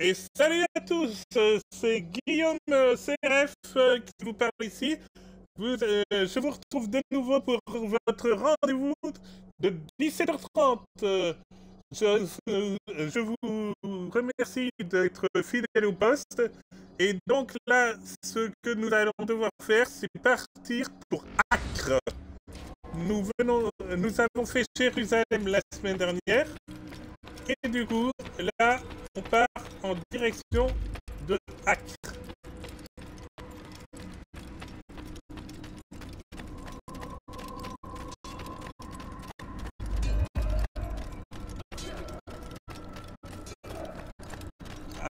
Et salut à tous, c'est Guillaume CRF qui vous parle ici. Je vous retrouve de nouveau pour votre rendez-vous de 17h30. Je vous remercie d'être fidèle au poste. Et donc là, ce que nous allons devoir faire, c'est partir pour Acre. Nous avons fait Jérusalem la semaine dernière. Et du coup, là, on part en direction de Acre.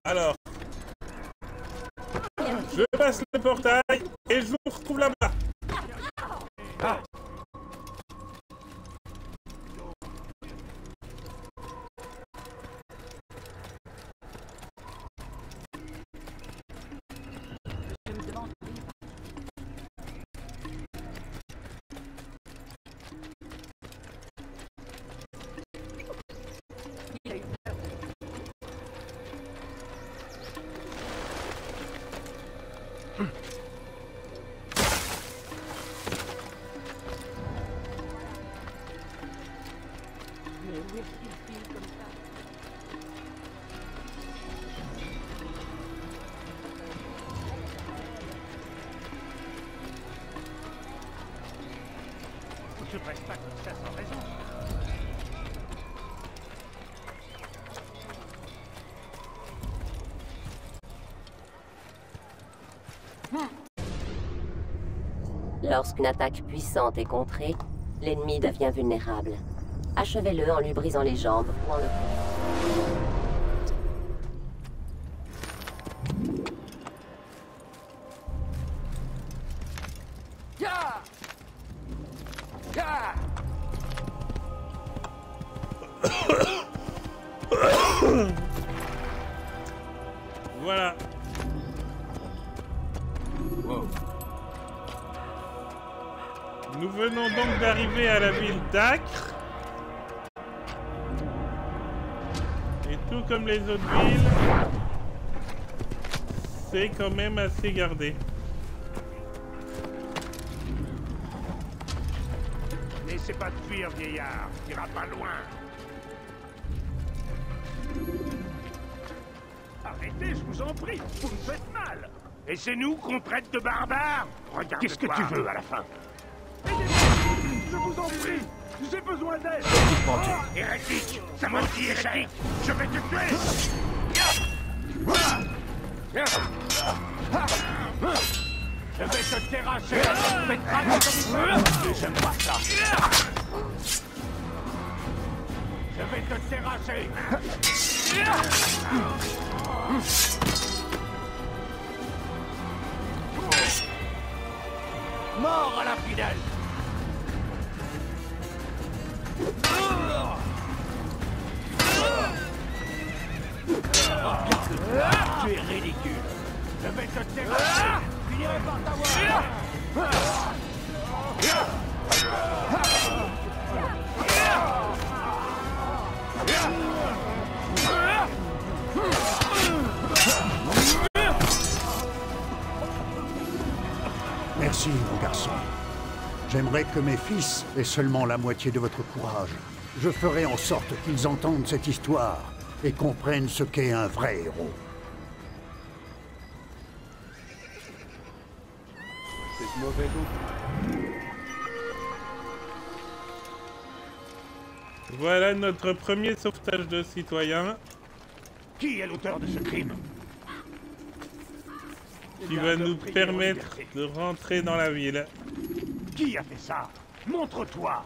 Alors, je passe le portail et je vous retrouve là-bas. Ah. Je presse pas comme ça sans raison. Lorsqu'une attaque puissante est contrée, l'ennemi devient vulnérable. Achevez-le en lui brisant les jambes ou en le coupant. Voilà. Wow. Nous venons donc d'arriver à la ville d'Acre. Et tout comme les autres villes, c'est quand même assez gardé. N'essaie pas de fuir, vieillard. Tu iras pas loin. Arrêtez, je vous en prie. Vous me faites mal. Et c'est nous qu'on traite de barbares. Regarde. Qu'est-ce que tu veux à la fin? Aidez-moi. Je vous en prie. J'ai besoin d'aide. Hérétique. Ça m'a dit hérétique. Je vais te tuer. Je vais te terrasser. Je vais te cramer comme ça. J'aime pas ça. Je vais te terrasser. Mort à la fidèle. Tu es ridicule. Je vais te terrasser. Je finirai par t'avoir. Merci, mon garçon. J'aimerais que mes fils aient seulement la moitié de votre courage. Je ferai en sorte qu'ils entendent cette histoire et comprennent ce qu'est un vrai héros. C'est mauvais goût. Voilà notre premier sauvetage de citoyen Qui est l'auteur de ce crime? qui va nous permettre de rentrer dans la ville. Qui a fait ça? Montre-toi.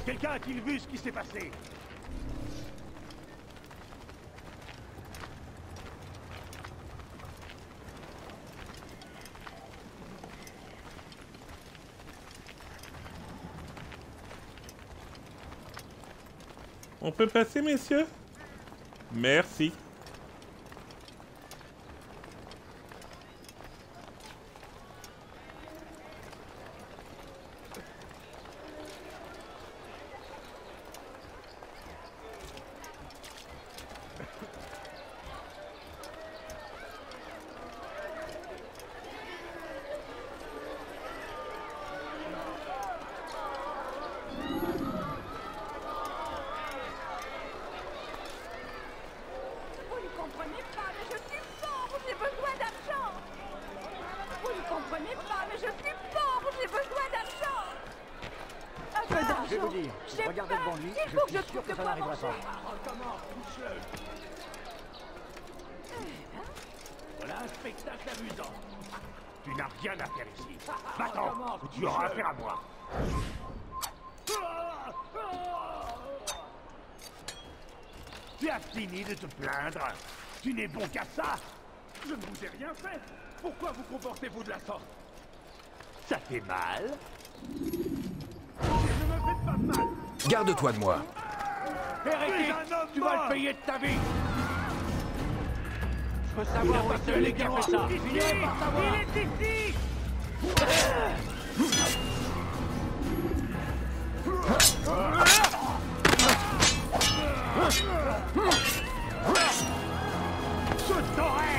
Quelqu'un a-t-il vu ce qui s'est passé? On peut passer, messieurs? Merci. comprenez pas, mais je suis pauvre, j'ai besoin d'argent. Un peu d'argent. Je vais vous dire, regardez devant lui, il faut que je trouve de ça quoi n'arrivera manger. pas. Comment touche-le. Voilà un spectacle amusant. Tu n'as rien à faire ici. Va-t'en, ou tu auras affaire à moi. Tu as fini de te plaindre. Tu n'es bon qu'à ça. Je ne vous ai rien fait. Pourquoi vous comportez-vous de la sorte? Ça fait mal? Ne me faites pas mal. Garde-toi de moi. Hérétique, tu vas le payer de ta vie. Je veux savoir où est celui qui a fait ça. Il est ici. Je t'aurai.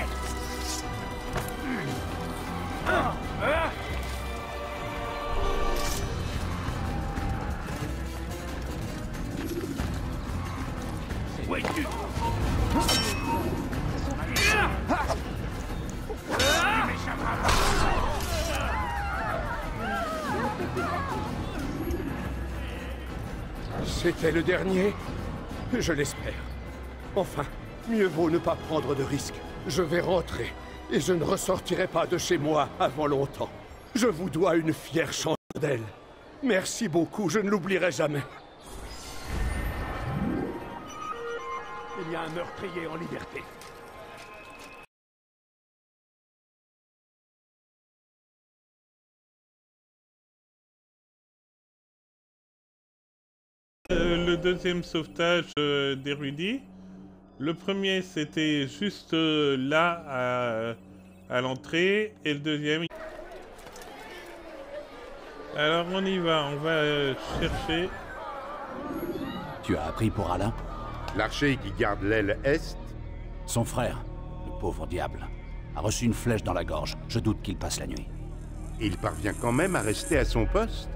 Où es-tu? C'était le dernier? Je l'espère. Enfin, mieux vaut ne pas prendre de risques. Je vais rentrer, et je ne ressortirai pas de chez moi avant longtemps. Je vous dois une fière chandelle. Merci beaucoup, je ne l'oublierai jamais. Il y a un meurtrier en liberté. Le deuxième sauvetage d'érudit. Le premier, c'était juste là, à l'entrée. Et le deuxième... Alors, on y va. On va chercher... Tu as appris pour Alain? L'archer qui garde l'aile est? Son frère, le pauvre diable, a reçu une flèche dans la gorge. Je doute qu'il passe la nuit. Il parvient quand même à rester à son poste?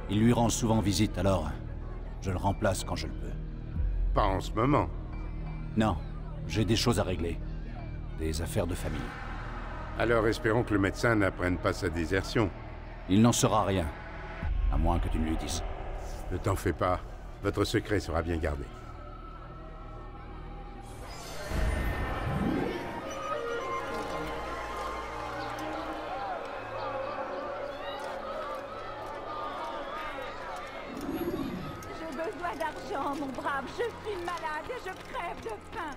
Il lui rend souvent visite, alors je le remplace quand je le peux. Pas en ce moment. Non, j'ai des choses à régler. Des affaires de famille. Alors espérons que le médecin n'apprenne pas sa désertion. Il n'en saura rien, à moins que tu ne lui dises. Ne t'en fais pas, votre secret sera bien gardé. J'ai besoin d'argent, mon brave. Je suis malade et je crève de faim.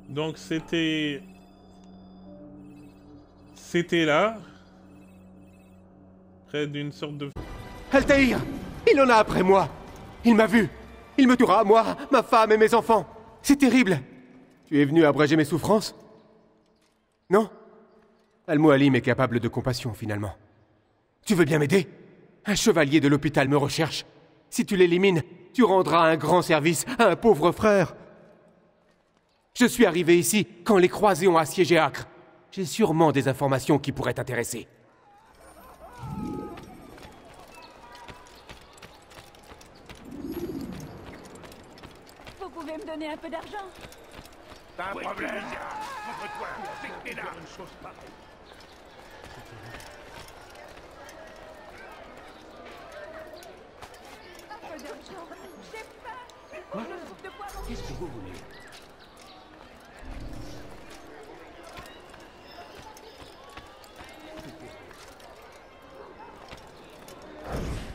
Donc, c'était là. Près d'une sorte de... Altaïr! Il en a après moi! Il m'a vu! Il me tuera, moi, ma femme et mes enfants! C'est terrible! Tu es venu abréger mes souffrances? Non? Al-Mualim est capable de compassion, finalement. Tu veux bien m'aider? Un chevalier de l'hôpital me recherche. Si tu l'élimines, tu rendras un grand service à un pauvre frère. Je suis arrivé ici quand les croisés ont assiégé Acre. J'ai sûrement des informations qui pourraient t'intéresser. Vous pouvez me donner un peu d'argent? Pas un problème. Montre-toi. C'est que t'es là. Une chose pareille. Un peu d'argent. J'ai faim. Quoi? Je trouve de quoi manger. Qu'est-ce que vous voulez?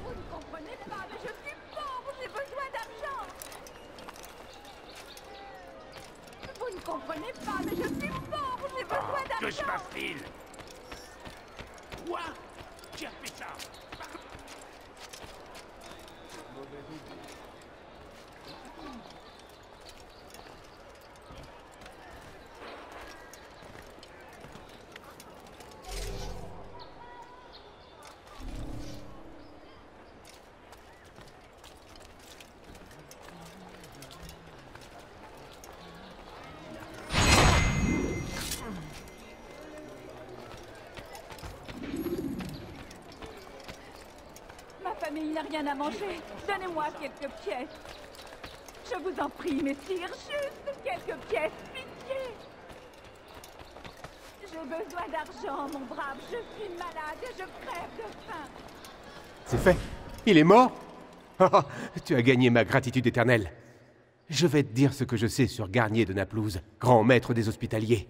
Vous ne comprenez pas, mais je suis pauvre. J'ai besoin d'argent. Vous ne comprenez pas, mais je suis pauvre. J'ai besoin Que se d'argent. passe-t-il? Quoi? Qui a fait ça? Ma famille n'a rien à manger. Donnez-moi quelques pièces. Je Je vous en prie, messire, juste quelques pièces, pitié. J'ai besoin d'argent, mon brave. Je suis malade et je crève de faim. C'est fait. Il est mort? Tu as gagné ma gratitude éternelle. Je vais te dire ce que je sais sur Garnier de Naplouse, grand maître des hospitaliers.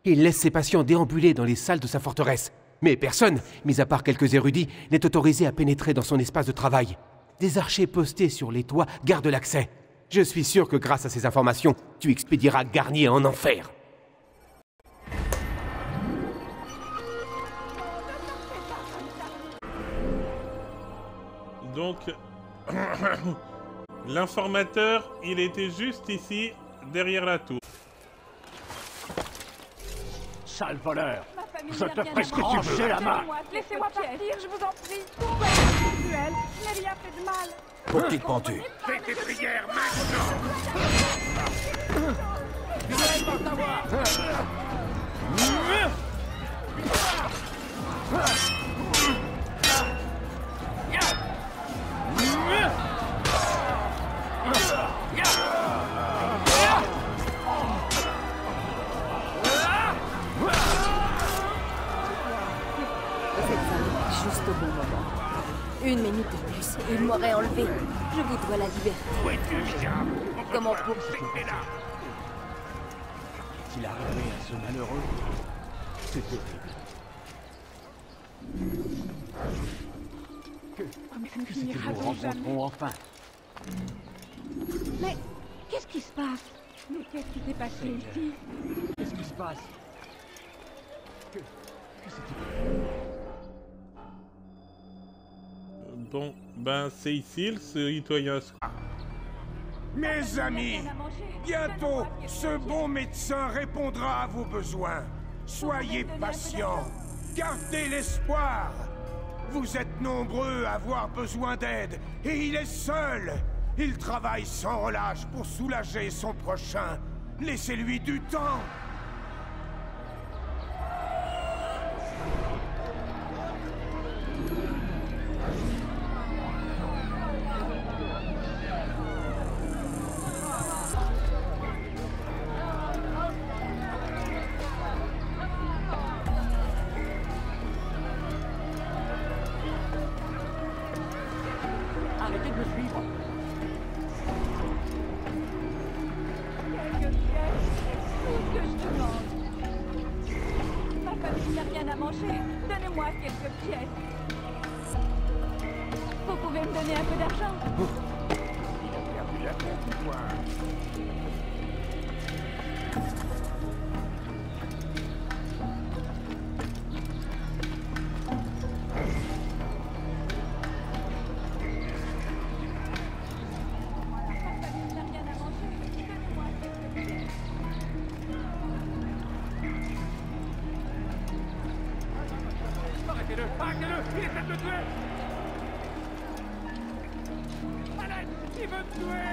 Il laisse ses patients déambuler dans les salles de sa forteresse. Mais personne, mis à part quelques érudits, n'est autorisé à pénétrer dans son espace de travail. Des archers postés sur les toits gardent l'accès. Je suis sûr que grâce à ces informations, tu expédieras Garnier en enfer. Donc, l'informateur, il était juste ici, derrière la tour. Sale voleur! Je te ferai ce que tu veux! La main! Laissez-moi partir, je vous en prie. Pourquoi est-ce cruel? Je n'ai rien fait de mal. Pour qui te prends-tu? Fais tes prières maintenant! Juste au bon moment. 1 minute de plus et il m'aurait enlevé. Je vous dois la liberté. Où es-tu, misérable? Comment pour... T'es là! Qu'est-il arrivé à ce malheureux? C'est terrible. Comme ça ne Que finira nous plus jamais. rencontrons enfin. Mais qu'est-ce qui se passe? Mais qu'est-ce qui s'est passé ici? Qu'est-ce qui se passe? Que c'est-il? Bon, ben c'est ici le citoyen. Mes amis, Rien à manger. bientôt, Donnez-moi quelque ce chose. bon médecin répondra à vos besoins. Soyez patients, gardez l'espoir. Vous êtes nombreux à avoir besoin d'aide, et il est seul. Il travaille sans relâche pour soulager son prochain. Laissez-lui du temps. Arrêtez de me suivre. Quelques pièces, c'est tout ce que je demande. Ma famille n'a rien à manger. Donnez-moi quelques pièces. Vous pouvez me donner un peu d'argent? Il a perdu la tête, ou quoi? Ma famille n'a rien à manger. Donnez-moi quelques pièces. Arrêtez-le! Arrêtez-le! Il essaie de me tuer! Malade! Il veut me tuer!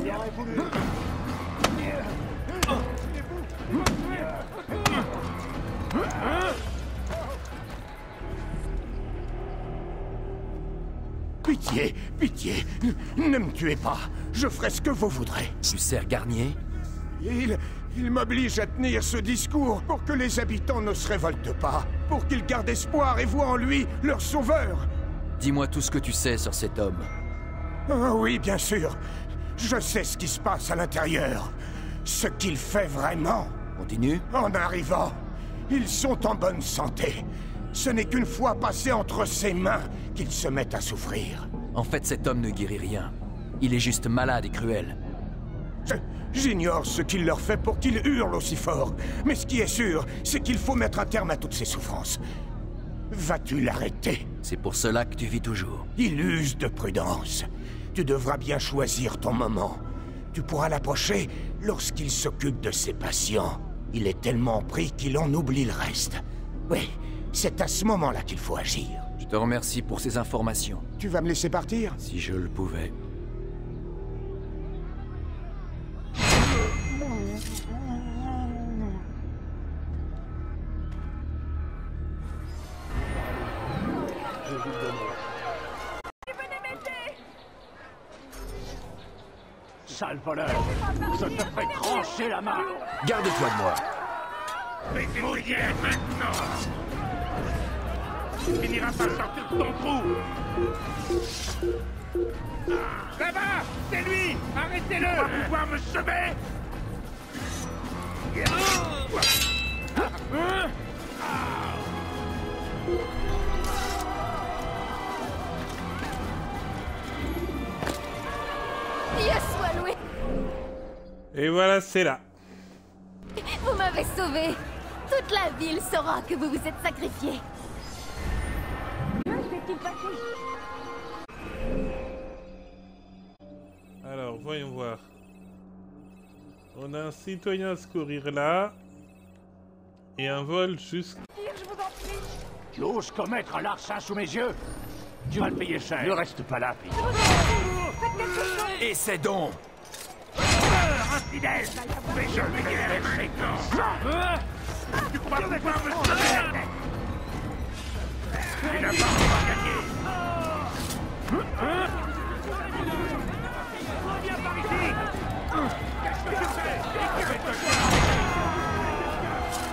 Il aurait voulu. Pitié, pitié, ne me tuez pas. Je ferai ce que vous voudrez. Tu sers Garnier? Il m'oblige à tenir ce discours pour que les habitants ne se révoltent pas, pour qu'ils gardent espoir et voient en lui leur sauveur. Dis-moi tout ce que tu sais sur cet homme. Ah oui, bien sûr. Je sais ce qui se passe à l'intérieur. Ce qu'il fait vraiment. Continue. En arrivant, ils sont en bonne santé. Ce n'est qu'une fois passé entre ses mains qu'ils se mettent à souffrir. En fait, cet homme ne guérit rien. Il est juste malade et cruel. J'ignore ce qu'il leur fait pour qu'ils hurlent aussi fort. Mais ce qui est sûr, c'est qu'il faut mettre un terme à toutes ces souffrances. Vas-tu l'arrêter? C'est pour cela que tu vis toujours. Il use de prudence. Tu devras bien choisir ton moment. Tu pourras l'approcher lorsqu'il s'occupe de ses patients. Il est tellement pris qu'il en oublie le reste. Oui, c'est à ce moment-là qu'il faut agir. Je te remercie pour ces informations. Tu vas me laisser partir? Si je le pouvais. Venez m'aider! Sale voleur! Je te ferai trancher la main! Garde-toi de moi. Mais t'es mouillé maintenant! Tu finiras par sortir de ton trou! Là-bas! C'est lui! Arrêtez-le! Tu vas pouvoir me semer! Yes, Walloué! Et voilà, c'est là. Vous m'avez sauvé! Toute la ville saura que vous vous êtes sacrifié! Que s'est-il passé? Alors, voyons voir. On a un citoyen à secourir là. Et un vol juste... Je vous en prie! Tu oses commettre un larcin sous mes yeux? Tu vas le payer cher. Ne reste pas là, Pete. Faites quelque chose! Essaie donc. Infidèle! Mais je vais les fréquents! Tu crois pouvoir me sauver la tête? Tu n'as pas encore gagné! Reviens par ici! Qu'est-ce que tu fais? Je vais te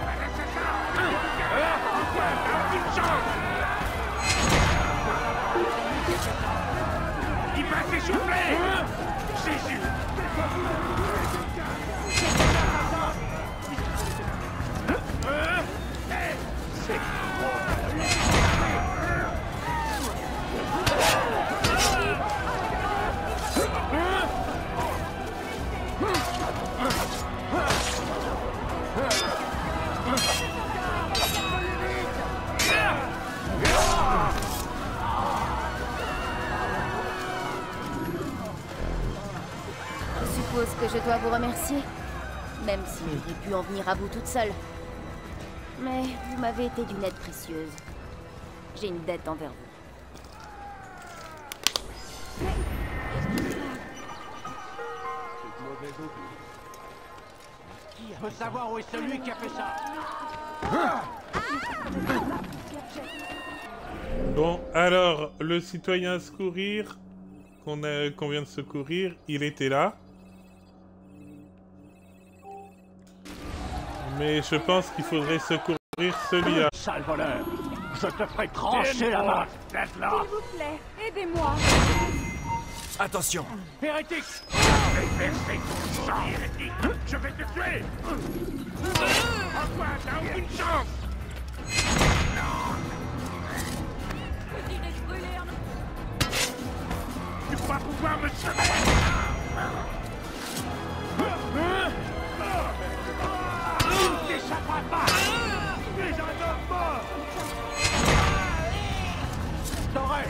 un assassin! T'as aucune chance! Il va s'essouffler! Jésus! Je suppose que je dois vous remercier, même si j'aurais pu en venir à bout toute seule. Mais vous m'avez été d'une aide précieuse. J'ai une dette envers vous. Qui veut savoir où est celui qui a fait ça? Bon, alors, le citoyen à secourir, qu'on vient de secourir, il était là. Mais je pense qu'il faudrait secourir celui-là. Sale voleur! Je te ferai trancher la main! Laisse-la! S'il vous plaît, aidez-moi! Attention. Hérétique! Je vais verser ton sang, hérétique! Je vais te tuer! Antoine, t'as aucune chance! Tu crois pouvoir me semer? Tu ne t'échapperas pas! Les gens sont morts! T'aurais!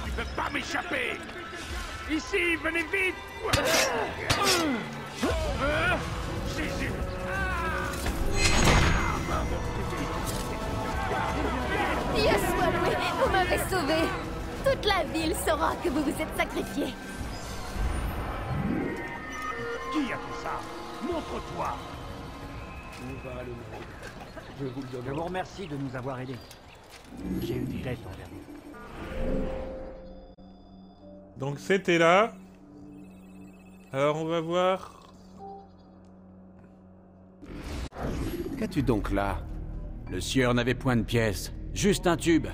Tu peux pas m'échapper! Ici, venez vite! Jésus! Yes, Walloué, vous m'avez sauvé! Toute la ville saura que vous vous êtes sacrifié! Qui a fait ça? Montre-toi! Je vous remercie de nous avoir aidés. J'ai une dette envers vous. Donc c'était là. Alors on va voir. Qu'as-tu donc là? Le sieur n'avait point de pièces, juste un tube.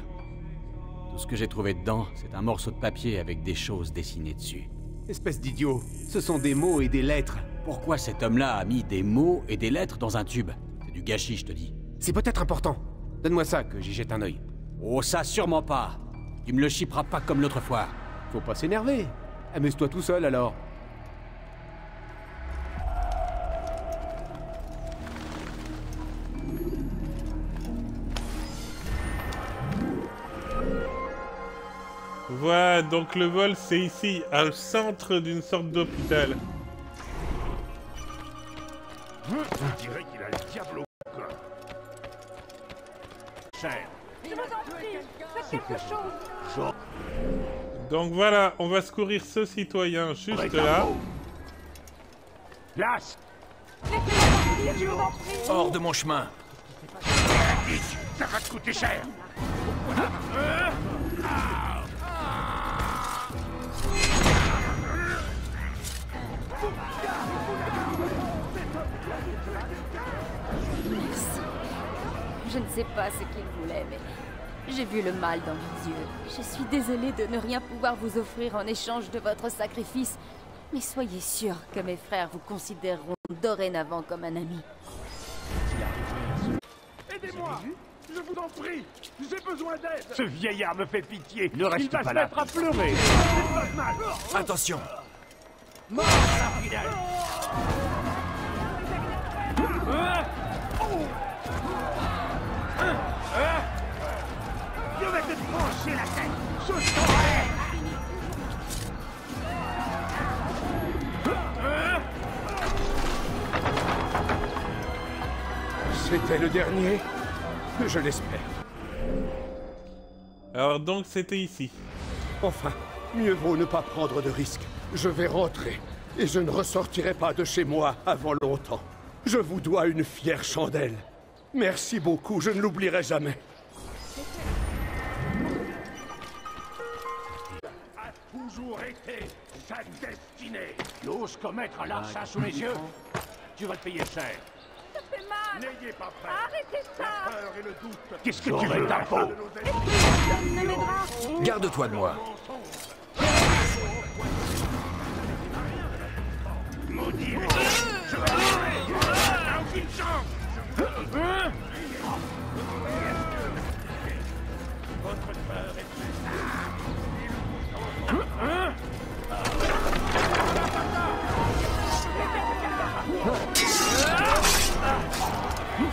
Tout ce que j'ai trouvé dedans, c'est un morceau de papier avec des choses dessinées dessus. Espèce d'idiot, ce sont des mots et des lettres. Pourquoi cet homme-là a mis des mots et des lettres dans un tube? C'est du gâchis, je te dis. C'est peut-être important. Donne-moi ça, que j'y jette un œil. Oh, ça sûrement pas. Tu me le chipperas pas comme l'autre fois. Faut pas s'énerver. Amuse-toi tout seul, alors. Voilà, donc le vol c'est ici, au centre d'une sorte d'hôpital. On dirait qu'il a le diable au corps. Cher. Je vous en prie, faites quelque chose. Donc voilà, on va secourir ce citoyen juste là. Place. Je vous en prie. Hors de mon chemin. Ça va te coûter cher. Merci. Je ne sais pas ce qu'il voulait, mais j'ai vu le mal dans vos yeux. Je suis désolée de ne rien pouvoir vous offrir en échange de votre sacrifice, mais soyez sûr que mes frères vous considéreront dorénavant comme un ami. Aidez-moi. Je vous en prie. J'ai besoin d'aide. Ce vieillard me fait pitié. Ne reste Il va pas se là. mettre à pleurer. Il va se mal. Attention. Mort à la finale. Je vais te trancher la tête. Je t'aurai. C'était le dernier? Je l'espère. Alors donc c'était ici. Enfin, mieux vaut ne pas prendre de risques. Je vais rentrer, et je ne ressortirai pas de chez moi avant longtemps. Je vous dois une fière chandelle. Merci beaucoup, je ne l'oublierai jamais. A toujours été sa destinée. Tu oses commettre l'achat sous mes yeux? Tu vas te payer cher. Ça fait mal. N'ayez pas peur. Arrêtez ça. La peur et le doute. Qu'est-ce que tu veux, ta peau? Personne ne m'aidera. Garde-toi de moi. Maudit. Je vais mourir. T'as aucune chance. Votre peur est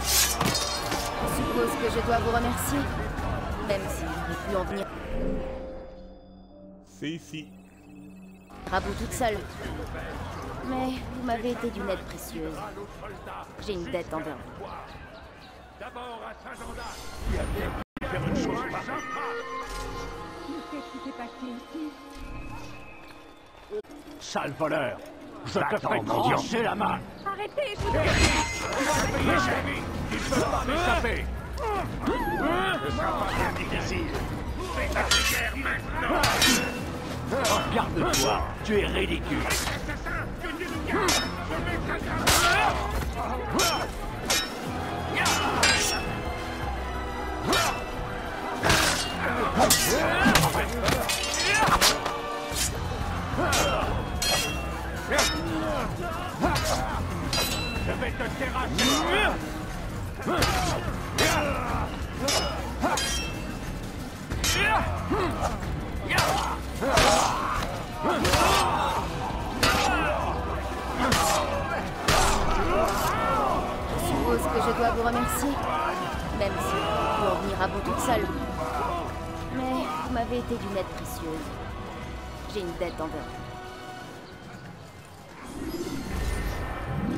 Je suppose que je dois vous remercier, même si j'aurais pu en venir C'est ici. à bout toute seule. Mais vous m'avez été d'une aide précieuse. J'ai une dette envers vous. d'abord à Saint-Jean-d'Arc. Il a bien pu faire une chose pareille. Qu'est-ce qui s'est passé ici? Sale voleur. Je te ferai trancher la main. Arrêtez, je vous Payez cher. Tu ne peux pas m'échapper. Ce sera pas bien difficile. Fais ta guerre maintenant. Regarde-toi, tu es ridicule. Assassin, que Dieu nous garde. Je m'écrase la main. Je vais te terrasser. Je suppose que je dois vous remercier, même si j'aurais pu en venir à bout toute seule. Mais vous m'avez été d'une aide précieuse. J'ai une dette envers vous.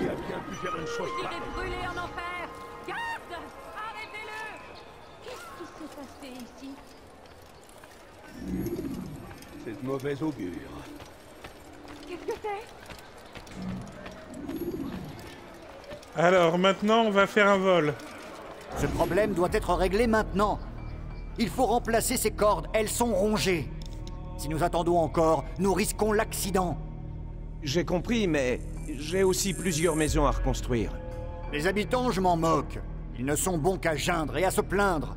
Il a bien pu faire une chose Il pareille. est brûlé en enfer. Garde! Arrêtez-le! Qu'est-ce qui s'est passé ici? C'est de mauvais augure. Qu'est-ce que c'est? Alors maintenant on va faire un vol. Ce problème doit être réglé maintenant. Il faut remplacer ces cordes, elles sont rongées. Si nous attendons encore, nous risquons l'accident. J'ai compris, mais j'ai aussi plusieurs maisons à reconstruire. Les habitants, je m'en moque. Ils ne sont bons qu'à geindre et à se plaindre.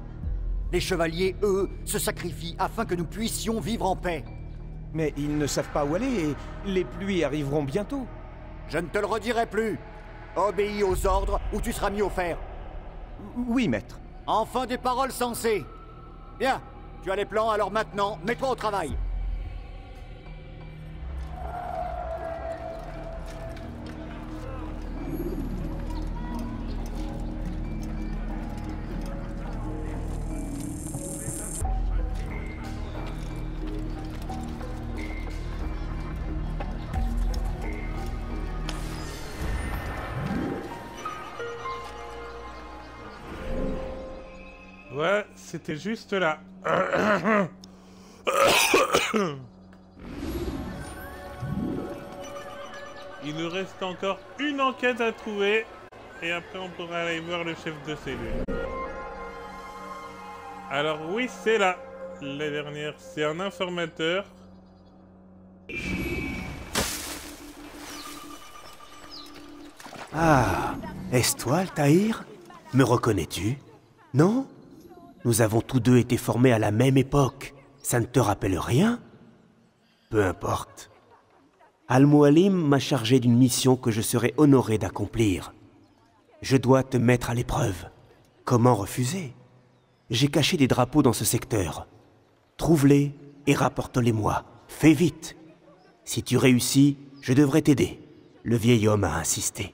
Les chevaliers, eux, se sacrifient afin que nous puissions vivre en paix. Mais ils ne savent pas où aller et les pluies arriveront bientôt. Je ne te le redirai plus. Obéis aux ordres ou tu seras mis au fer. Oui, maître. Enfin des paroles sensées. Bien, tu as les plans, alors maintenant, mets-toi au travail. c'était juste là. Il nous reste encore une enquête à trouver. Et après, on pourra aller voir le chef de cellule. Alors oui, c'est là. La dernière, c'est un informateur. Ah, est-ce toi, Altaïr? Me reconnais-tu? Non? Nous avons tous deux été formés à la même époque. Ça ne te rappelle rien? Peu importe. Al-Mualim m'a chargé d'une mission que je serai honoré d'accomplir. Je dois te mettre à l'épreuve. Comment refuser? J'ai caché des drapeaux dans ce secteur. Trouve-les et rapporte-les-moi. Fais vite. Si tu réussis, je devrais t'aider. Le vieil homme a insisté.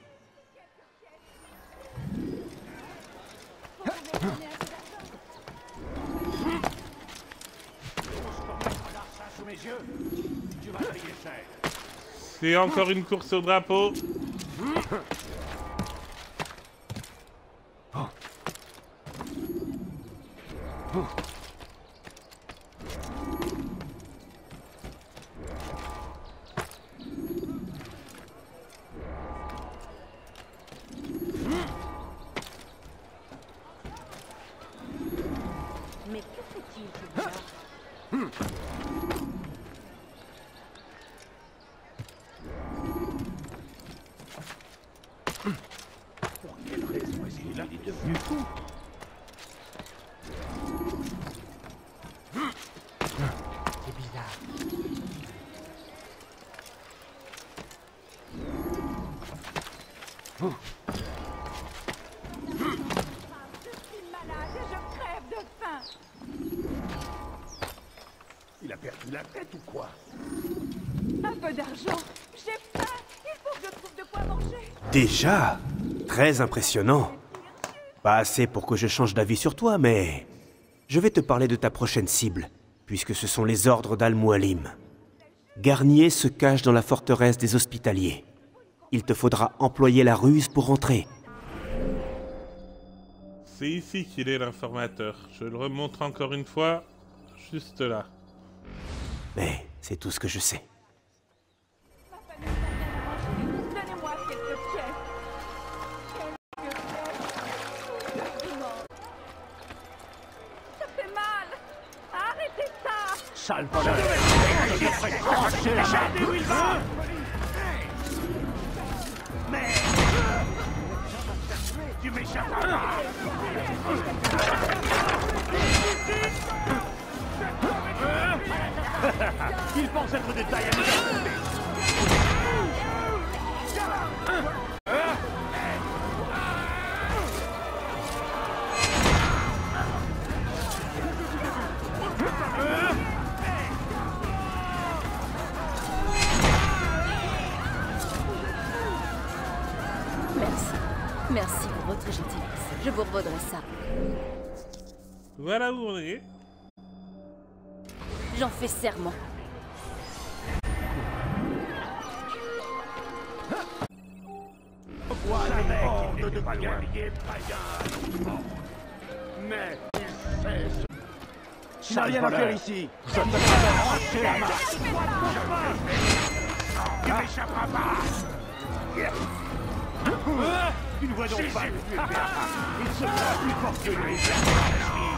C'est encore une course au drapeau. Mais que fait-il, celui-là? Pour quelle raison est-ce qu'il est devenu fou? C'est bizarre. Il a perdu la tête ou quoi? Un peu d'argent. J'ai faim. Il faut que je trouve de quoi manger. Déjà? Très impressionnant. Pas assez pour que je change d'avis sur toi, mais... Je vais te parler de ta prochaine cible, puisque ce sont les ordres d'Al-Mualim. Garnier se cache dans la forteresse des Hospitaliers. Il te faudra employer la ruse pour entrer. C'est ici qu'il est l'informateur. Je le remontre encore une fois, juste là. Mais c'est tout ce que je sais. Donnez-moi quelques pièces. Ça fait mal. Arrêtez ça. Sale voleur! Je ferai cracher la chatte d'où il va! Mais... Tu m'échapperas pas! Il pense être des tailles à nous affronter. Merci pour votre gentillesse. Je vous revaudrai ça. Voilà où on est. J'en fais serment. Pourquoi le mec n'était pas guerrier païen? Mais il sait ce... Tu n'as rien à faire ici. Je te ferai arracher la main. Tu m'échapperas pas. Tu ne vois donc pas. Il se croit plus fort que lui.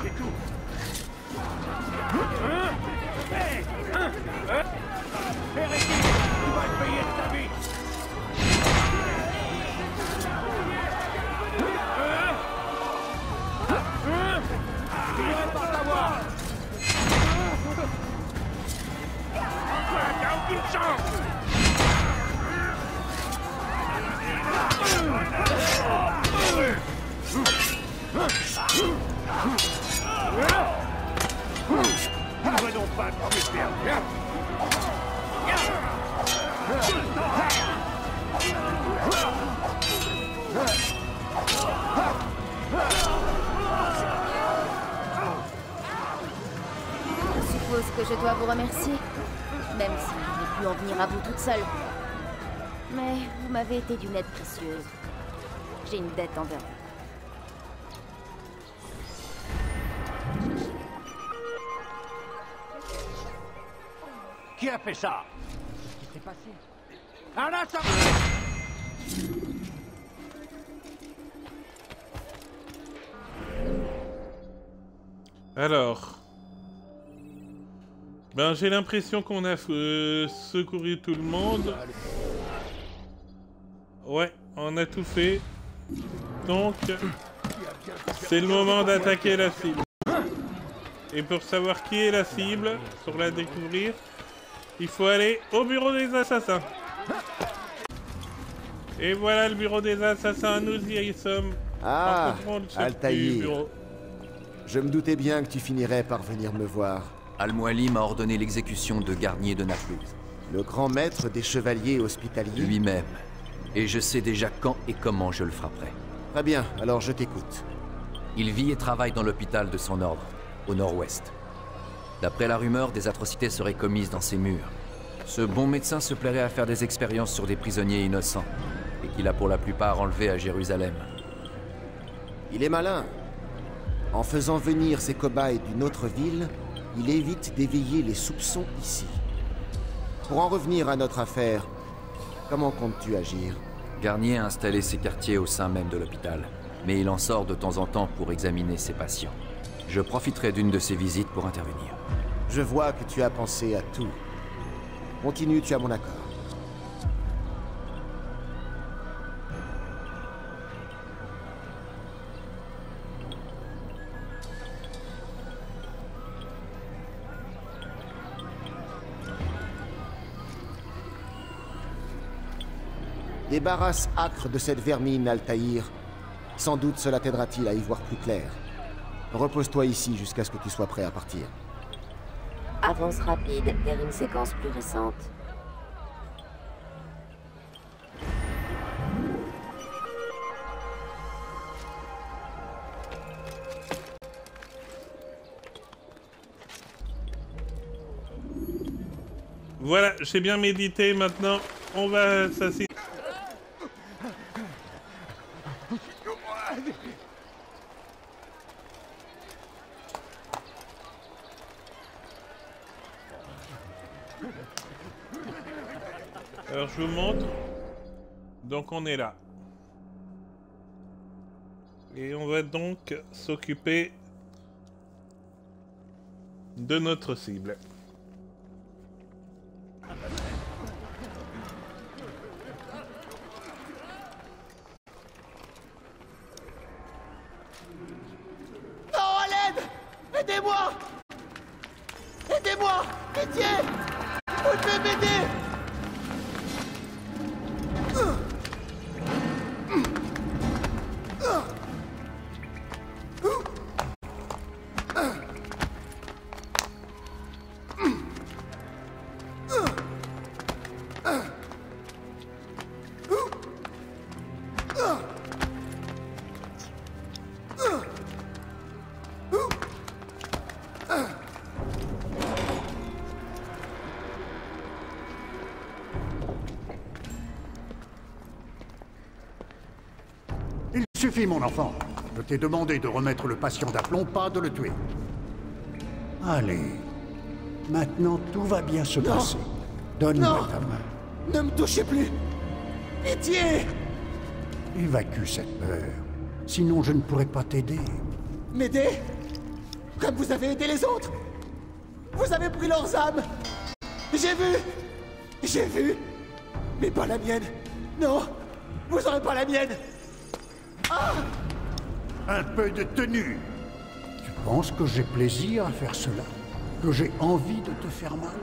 C'est tout. Hérétique, tu vas te payer de ta vie. Tu devrais pas savoir. T'as aucune chance. Tu ne vois donc pas quand tu perds. Je suppose que je dois vous remercier, même si je n'ai pu en venir à vous toute seule. Mais vous m'avez été d'une aide précieuse. J'ai une dette envers vous. Qui a fait ça? Qu'est-ce qui s'est passé? Un instant! Alors... Ben, j'ai l'impression qu'on a secouru tout le monde. Ouais, on a tout fait. Donc, c'est le moment d'attaquer la cible. Et pour savoir qui est la cible, pour la découvrir, il faut aller au bureau des assassins. Et voilà le bureau des assassins, nous y sommes. Ah, Altaïr. Je me doutais bien que tu finirais par venir me voir. Al-Muali m'a ordonné l'exécution de Garnier de Naplouse. Le grand maître des chevaliers hospitaliers? Lui-même. Et je sais déjà quand et comment je le frapperai. Très bien, alors je t'écoute. Il vit et travaille dans l'hôpital de son ordre, au nord-ouest. D'après la rumeur, des atrocités seraient commises dans ses murs. Ce bon médecin se plairait à faire des expériences sur des prisonniers innocents, et qu'il a pour la plupart enlevés à Jérusalem. Il est malin. En faisant venir ses cobayes d'une autre ville, il évite d'éveiller les soupçons ici. Pour en revenir à notre affaire, comment comptes-tu agir? Garnier a installé ses quartiers au sein même de l'hôpital, mais il en sort de temps en temps pour examiner ses patients. Je profiterai d'une de ses visites pour intervenir. Je vois que tu as pensé à tout. Continue, tu as mon accord. Débarrasse Acre de cette vermine, Altaïr. Sans doute cela t'aidera-t-il à y voir plus clair. Repose-toi ici jusqu'à ce que tu sois prêt à partir. Avance rapide vers une séquence plus récente. Voilà, j'ai bien médité, maintenant on va s'asseoir. Alors je vous montre. Donc on est là. Et on va donc s'occuper de notre cible. Non, à l'aide! Aidez-moi! Aidez-moi! Pitié! Vous devez m'aider! Il suffit, mon enfant. Je t'ai demandé de remettre le patient d'aplomb, pas de le tuer. Allez. Maintenant, tout va bien se passer. Donne-moi ta main. Ne me touchez plus! Pitié! Évacue cette peur. Sinon, je ne pourrai pas t'aider. M'aider? Comme vous avez aidé les autres? Vous avez pris leurs âmes! J'ai vu! Mais pas la mienne! Non! Vous aurez pas la mienne! Ah! Un peu de tenue. Tu penses que j'ai plaisir à faire cela? Que j'ai envie de te faire mal?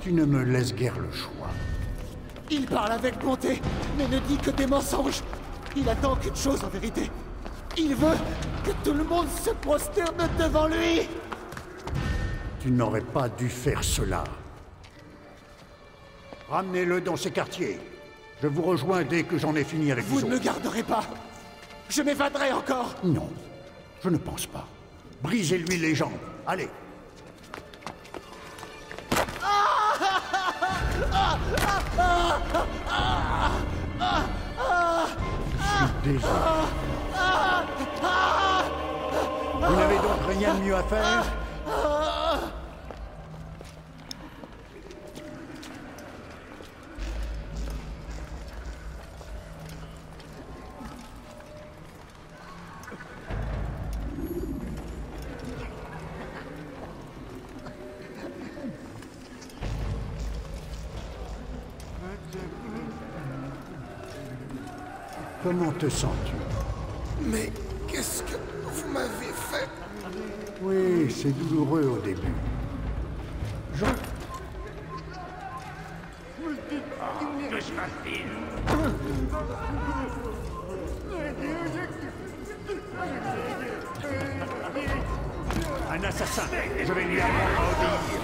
Tu ne me laisses guère le choix. Il parle avec bonté, mais ne dit que des mensonges. Il attend qu'une chose en vérité. Il veut que tout le monde se prosterne devant lui. Tu n'aurais pas dû faire cela. Ramenez-le dans ses quartiers. Je vous rejoins dès que j'en ai fini avec vous. Vous ne me garderez pas. Je m'évaderai encore. Non, je ne pense pas. Brisez-lui les jambes. Allez. Je suis désolé. Vous n'avez donc rien de mieux à faire? Comment te sens-tu? Mais qu'est-ce que vous m'avez fait? Oui, c'est douloureux au début. Que se passe-t-il? Un assassin. Je vais lui apprendre à obéir.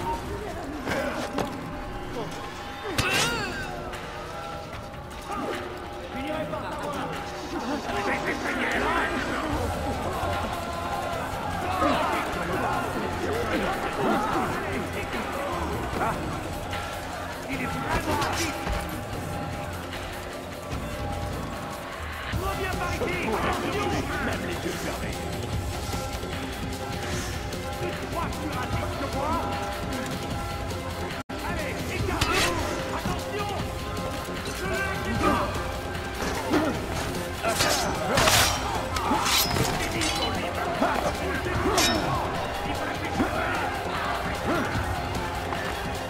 Il est vraiment rapide. Reviens par ici. Même les yeux fermés. Tu crois plus rapide que moi? Allez, écarte-vous. Attention.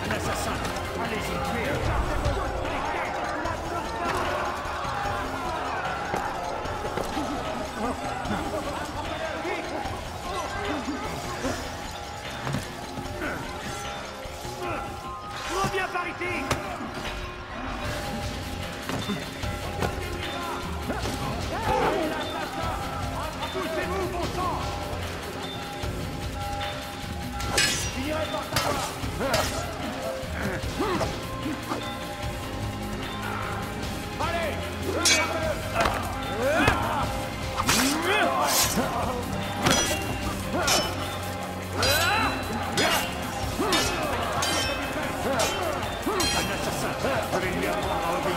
Un assassin. Allez-y, tuez-le. Reviens par ici. Poussez-vous, bon sang. Finirai par savoir. Un assassin. Je vais lui apprendre à obéir.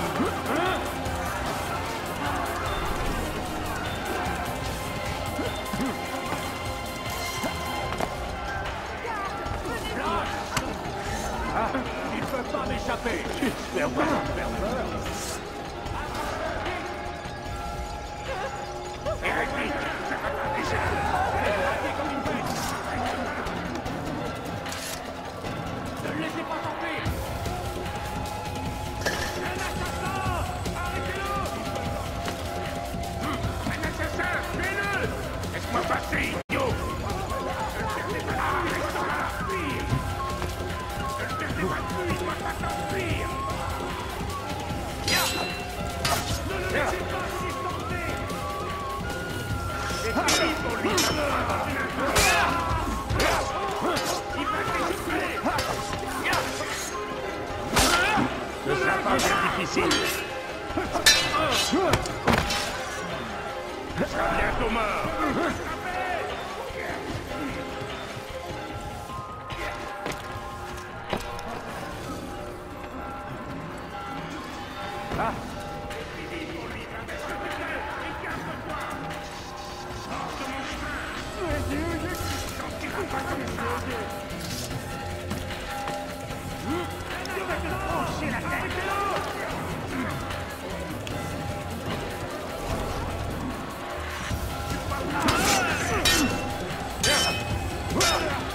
Ah, il ne peut pas m'échapper. J'espère pas faire peur. Ne le laissez pas tomber. Un assassin. Arrêtez-le. Un assassin, tuez-le. Laisse-moi passer, idiot. Ce sera pas bien difficile. Tu seras bientôt mort. Ah.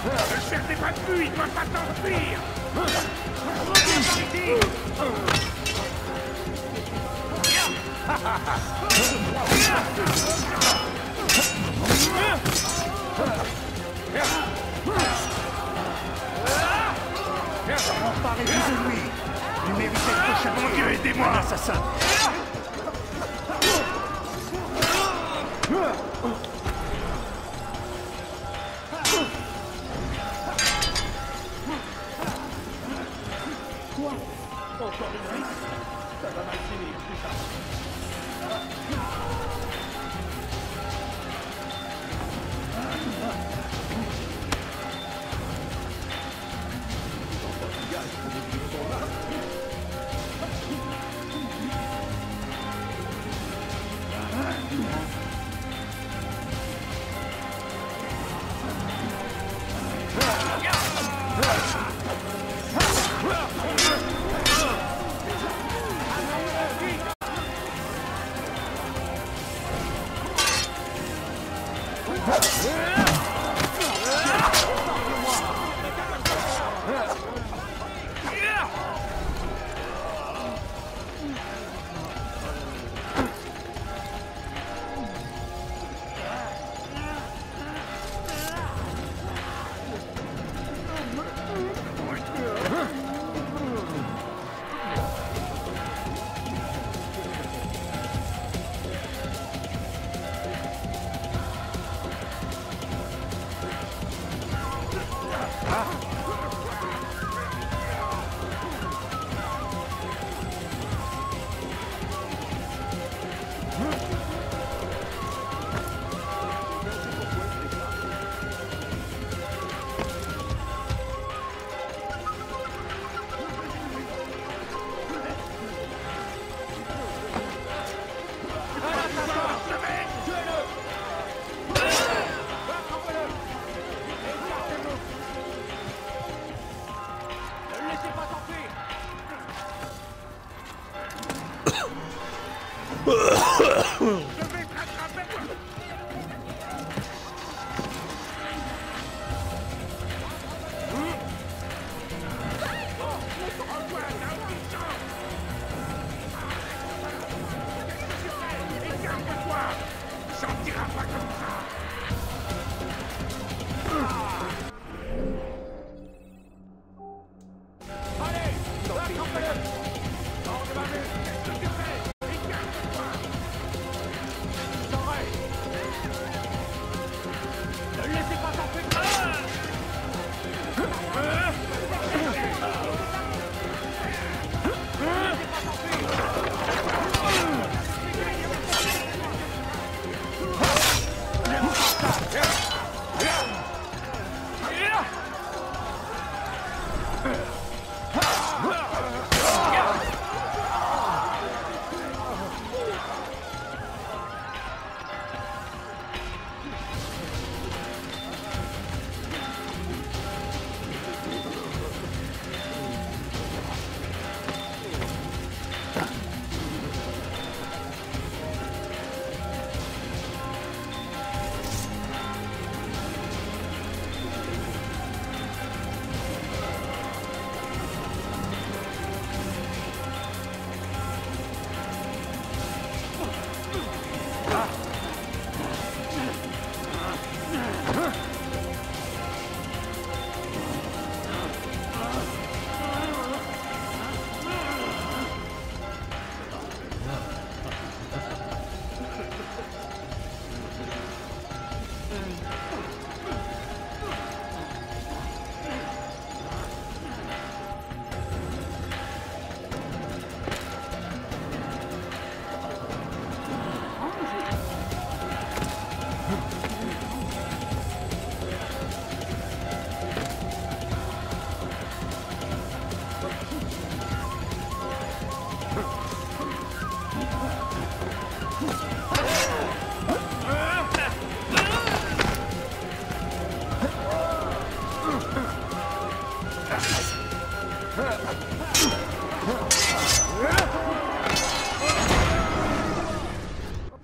Ne cherchez pas de vue, il ne doit pas t'enfuir. Reviens par ici. Emparez-vous de lui. Il mérite d'être chassé. Mon Dieu, aidez-moi. Un assassin. Quoi? Encore une risque? Ça va mal finir, plus tard.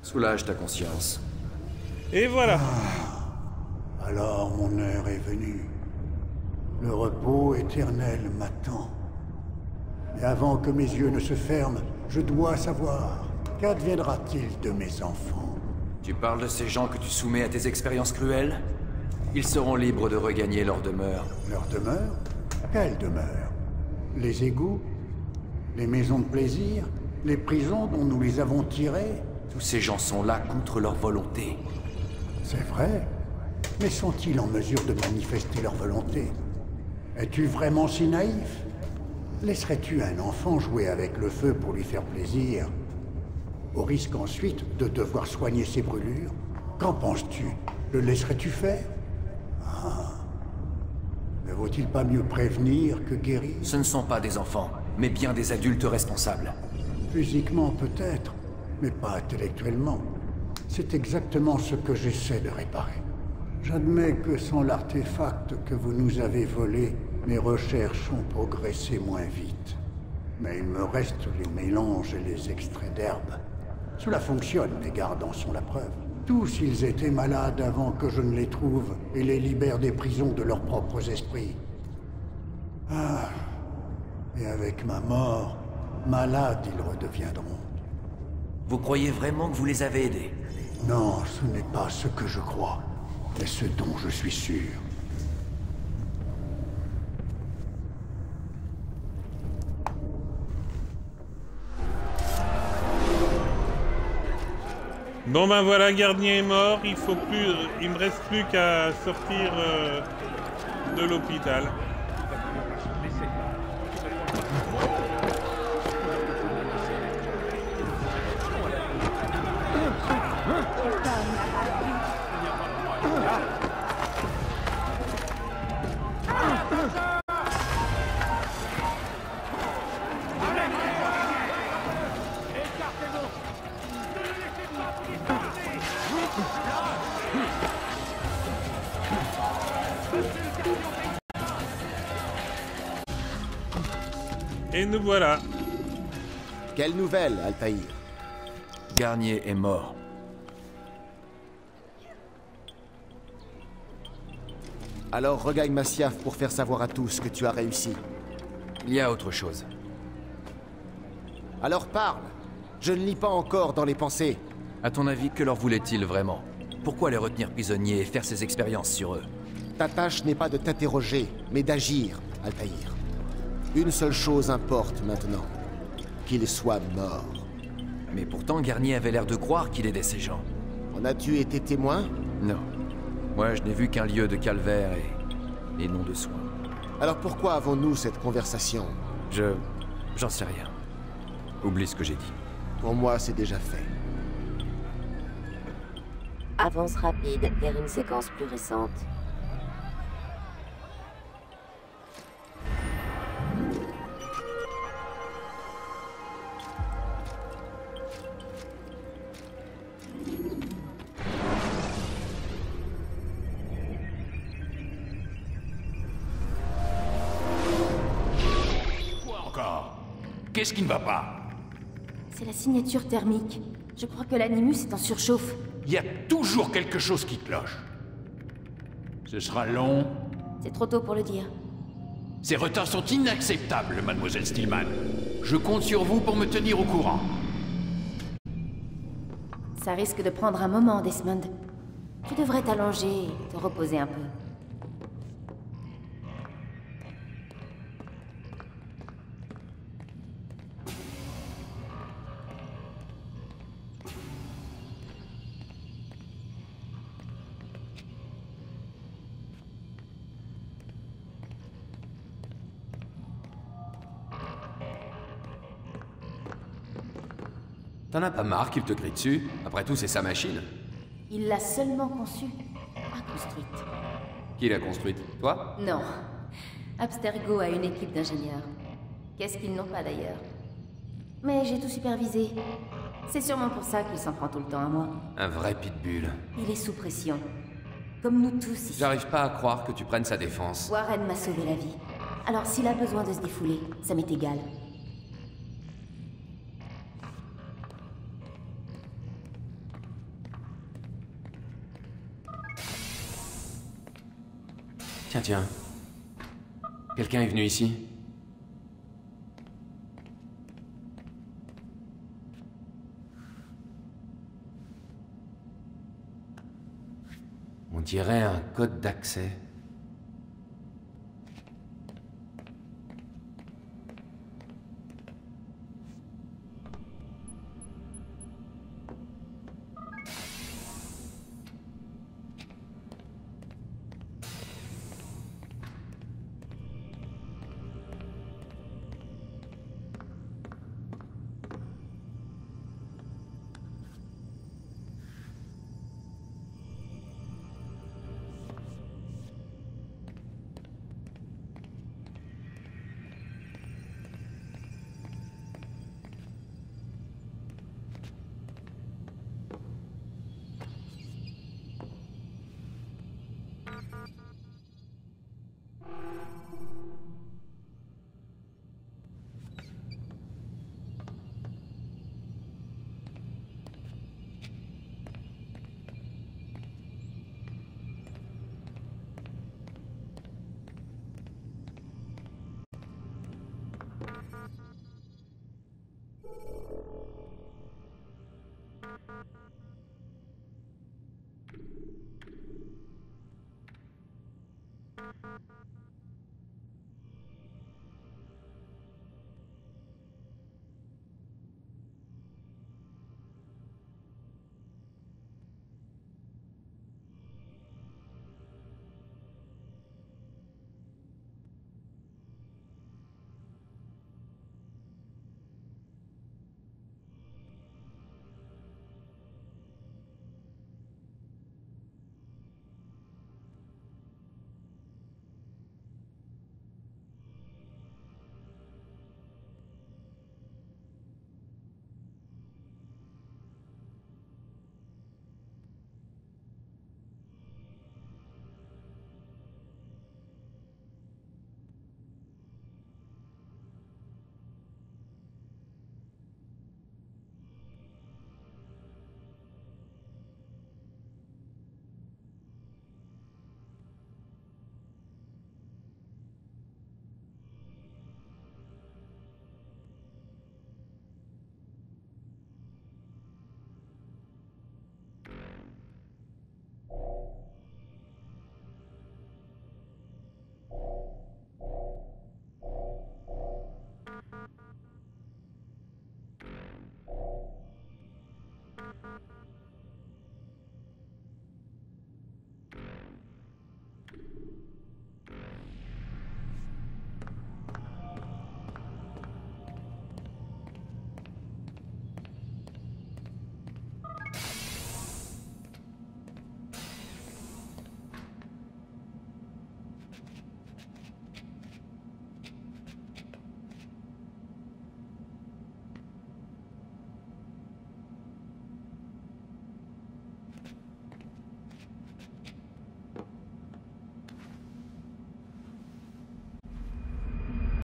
Soulage ta conscience. Et voilà. Alors mon heure est venue. Le repos éternel m'attend. Et avant que mes yeux ne se ferment, je dois savoir, qu'adviendra-t-il de mes enfants? Tu parles de ces gens que tu soumets à tes expériences cruelles? Ils seront libres de regagner leur demeure. Leur demeure? Quelle demeure? Les égouts? Les maisons de plaisir? Les prisons dont nous les avons tirés? Tous ces gens sont là contre leur volonté. C'est vrai. Mais sont-ils en mesure de manifester leur volonté? Es-tu vraiment si naïf? Laisserais-tu un enfant jouer avec le feu pour lui faire plaisir, au risque ensuite de devoir soigner ses brûlures? Qu'en penses-tu? Le laisserais-tu faire? Ah. Ne vaut-il pas mieux prévenir que guérir? Ce ne sont pas des enfants, mais bien des adultes responsables. Physiquement peut-être, mais pas intellectuellement. C'est exactement ce que j'essaie de réparer. J'admets que sans l'artefact que vous nous avez volé, mes recherches ont progressé moins vite. Mais il me reste les mélanges et les extraits d'herbes. Cela fonctionne, les gardes en sont la preuve. Tous ils étaient malades avant que je ne les trouve et les libère des prisons de leurs propres esprits. Ah, et avec ma mort, malades ils redeviendront. Vous croyez vraiment que vous les avez aidés? Non, ce n'est pas ce que je crois, mais ce dont je suis sûr. Bon ben voilà, gardien est mort, il me reste plus qu'à sortir de l'hôpital. Et nous voilà. Quelle nouvelle, Altaïr? Garnier est mort. Alors regagne Masyaf pour faire savoir à tous que tu as réussi. Il y a autre chose. Alors parle. Je ne lis pas encore dans les pensées. À ton avis, que leur voulait-il vraiment? Pourquoi les retenir prisonniers et faire ces expériences sur eux? Ta tâche n'est pas de t'interroger, mais d'agir, Altaïr. Une seule chose importe maintenant. Qu'il soit mort. Mais pourtant, Garnier avait l'air de croire qu'il aidait ces gens. En as-tu été témoin? Non. Moi, je n'ai vu qu'un lieu de calvaire et les noms de soins. Alors pourquoi avons-nous cette conversation? J'en sais rien. Oublie ce que j'ai dit. Pour moi, c'est déjà fait. Avance rapide vers une séquence plus récente. Quoi encore? Qu'est-ce qui ne va pas? C'est la signature thermique. Je crois que l'animus est en surchauffe. Il y a toujours quelque chose qui cloche. Ce sera long. C'est trop tôt pour le dire. Ces retards sont inacceptables, mademoiselle Stillman. Je compte sur vous pour me tenir au courant. Ça risque de prendre un moment, Desmond. Tu devrais t'allonger et te reposer un peu. T'en as pas marre qu'il te crie dessus? Après tout, c'est sa machine. Il l'a seulement conçue, pas construite. Qui l'a construite? Toi? Non. Abstergo a une équipe d'ingénieurs. Qu'est-ce qu'ils n'ont pas d'ailleurs? Mais j'ai tout supervisé. C'est sûrement pour ça qu'il s'en prend tout le temps à moi. Un vrai pitbull. Il est sous pression. Comme nous tous ici. J'arrive pas à croire que tu prennes sa défense. Warren m'a sauvé la vie. Alors s'il a besoin de se défouler, ça m'est égal. Tiens. Quelqu'un est venu ici? On dirait un code d'accès.